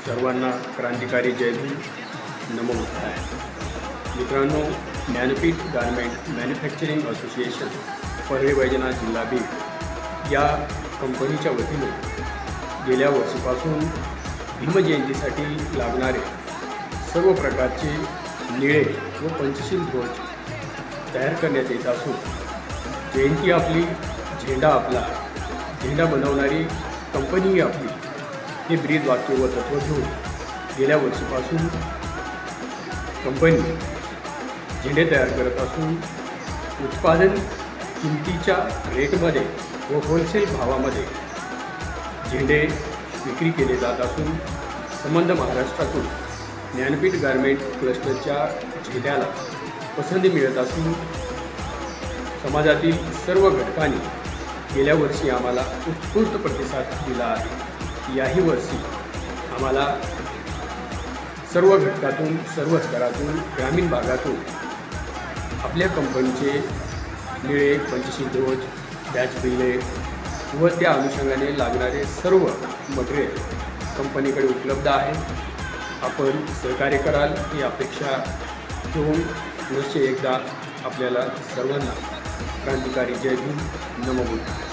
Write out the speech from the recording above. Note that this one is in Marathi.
सर्वांना क्रांतिकारी जय भीम नमो बुद्धाय। मित्रांनो, Jnanpith garment manufacturing association Parli Vaijnath जिल्हा बीड या कंपनीच्या वतीने गेल्या वर्षीपासून भीमजयंतीसाठी लागणारे सर्व प्रकारचे निळे व पंचशील ध्वज तयार करण्यात येत असून जयंती आपली झेंडा आपला, झेंडा बनवणारी कंपनी आपली हे ब्रीद वाक्य व तत्त्व घेऊन गेल्या वर्षीपासून कंपनी झेंडे तयार करत असून उत्पादन किमतीच्या रेटमध्ये व होलसेल भावामध्ये झेंडे विक्री केले जात असून संबंध महाराष्ट्रातून ज्ञानपीठ गारमेंट क्लस्टरच्या झेंड्याला पसंती मिळत असून समाजातील सर्व घटकांनी गेल्या वर्षी आम्हाला उत्स्फूर्त प्रतिसाद दिला आहे। याही वर्षी आम्हाला सर्व घटकातून, सर्व स्तरातून, ग्रामीण भागातून आपल्या कंपनीचे निळे पंचशील ध्वज, बॅच बिल्ले व त्या अनुषंगाने लागणारे सर्व मटेरियल कंपनीकडे उपलब्ध आहे। आपण सहकार्य कराल ही अपेक्षा ठेवून पुनश्च एकदा आपल्याला सर्वांना क्रांतिकारी जय भीम नमो बुद्धाय।